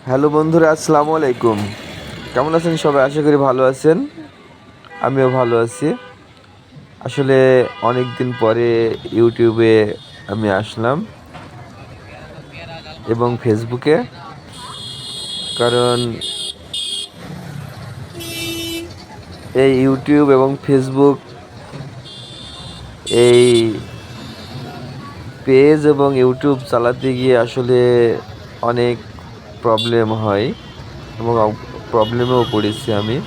Hello বন্ধুরা, আসসালামু আলাইকুম। কেমন আছেন সবাই? আশা করি ভালো আছেন। আমিও ভালো আছি। আসলে অনেক দিন পরে ইউটিউবে আমি আসলাম এবং ফেসবুকে, কারণ এই ইউটিউব এবং ফেসবুক, এই পেজ এবং ইউটিউব চালাতে গিয়ে আসলে অনেক প্রবলেম হয় এবং প্রবলেমেও পড়েছি আমি,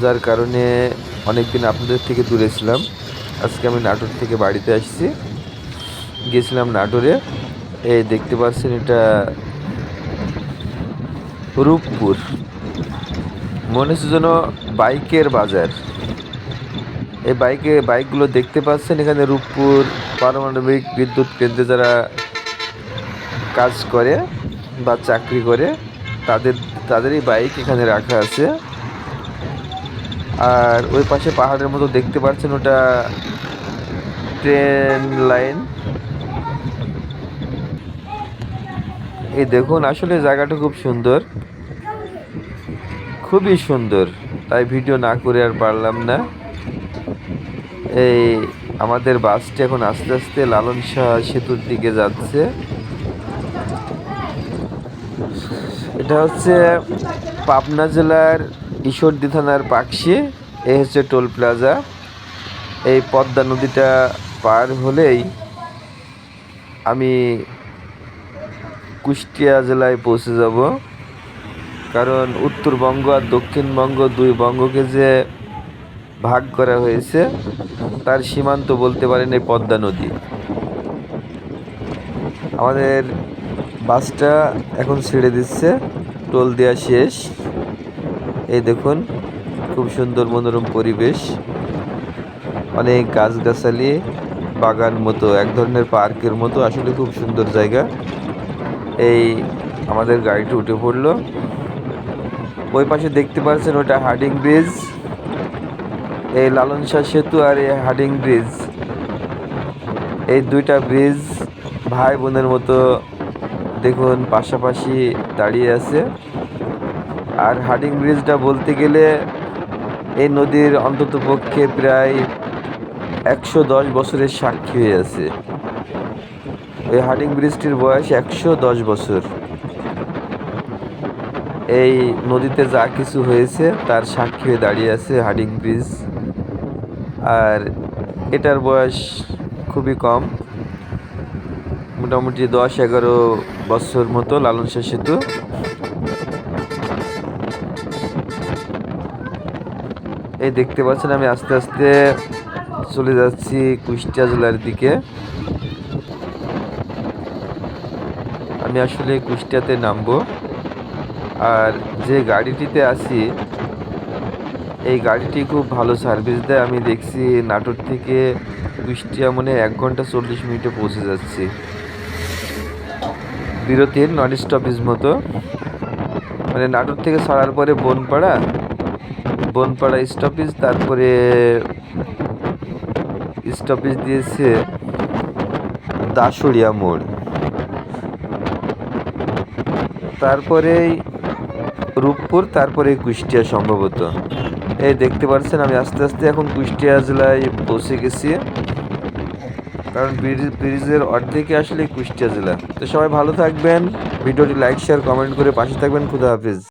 যার কারণে অনেক দিন আপনাদের থেকে দূরে ছিলাম। আজকে আমি নাটোর থেকে বাড়িতে আসছি, গিয়েছিলাম নাটোরে। এই দেখতে পাচ্ছেন, এটা রূপপুর, মনে হচ্ছে যেন বাইকের বাজার। এই বাইকগুলো দেখতে পাচ্ছেন, এখানে রূপপুর পারমাণবিক বিদ্যুৎ কেন্দ্রে যারা কাজ করে বা চাকরি করে তাদেরই বাইক এখানে রাখা আছে। আর ওই পাশে পাহাড়ের মতো দেখতে পাচ্ছেন, ওটা ট্রেন লাইন। এই দেখুন, আসলে জায়গাটা খুব সুন্দর, খুবই সুন্দর, তাই ভিডিও না করে আর পারলাম না। এই আমাদের বাসটি এখন আস্তে আস্তে লালন শাহ সেতুর দিকে যাচ্ছে। এটা হচ্ছে পাবনা জেলার ঈশ্বরদী থানার পাকশি। এই হচ্ছে টোল প্লাজা। এই পদ্মা নদীটা পার হলেই আমি কুষ্টিয়া জেলায় পৌঁছে যাব, কারণ উত্তরবঙ্গ আর দক্ষিণবঙ্গ দুই বঙ্গকে যে ভাগ করা হয়েছে, তার সীমান্ত বলতে পারেন এই পদ্মা নদী। আমাদের বাসটা এখন ছেড়ে দিচ্ছে, টোল দেওয়া শেষ। এই দেখুন, খুব সুন্দর মনোরম পরিবেশ, অনেক গাছগাছালি, বাগান মতো, এক ধরনের পার্কের মতো, আসলে খুব সুন্দর জায়গা। এই আমাদের গাড়িটি উঠে পড়লো। ওই পাশে দেখতে পাচ্ছেন, ওটা হার্ডিং ব্রিজ। এই লালন শাহ সেতু আর এই হার্ডিং ব্রিজ, এই দুইটা ব্রিজ ভাই বোনের মতো, দেখুন পাশাপাশি দাঁড়িয়ে আছে। আর হার্ডিং ব্রিজটা বলতে গেলে এই নদীর অন্তত পক্ষে প্রায় 110 বছরের সাক্ষী হয়ে আছে। এই হার্ডিং ব্রিজটির বয়স 110 বছর। এই নদীতে যা কিছু হয়েছে তার সাক্ষী হয়ে দাঁড়িয়ে আছে হার্ডিং ব্রিজ। আর এটার বয়স খুবই কম, মোটামুটি 10-11 বছর মতো লালন শাহ সেতু। এই দেখতে পাচ্ছেন, আমি আস্তে আস্তে চলে যাচ্ছি কুষ্টিয়া জেলার দিকে। আমি আসলে কুষ্টিয়াতে নামবো। আর যে গাড়িটিতে আছি, এই গাড়িটি খুব ভালো সার্ভিস দেয়। আমি দেখছি নাটোর থেকে কুষ্টিয়া মনে 1 ঘন্টা 40 মিনিটে পৌঁছে যাচ্ছি, বিরতির নন স্টপেজ মতো। মানে নাটোর থেকে ছাড়ার পরে বনপাড়া স্টপেজ, তারপরে স্টপেজ দিয়েছে দাসুরিয়া মোড়, তারপরেই রূপপুর, তারপরে কুষ্টিয়া সম্ভবত। এই দেখতে পাচ্ছেন, আমি আস্তে আস্তে এখন কুষ্টিয়া জেলায় পৌঁছে গেছি, কারণ ব্রিজের অর্ধেকে আসলে কুষ্টিয়া জেলা। তো সবাই ভালো থাকবেন, ভিডিওটি লাইক শেয়ার কমেন্ট করে পাশে থাকবেন। খুদা হাফিজ।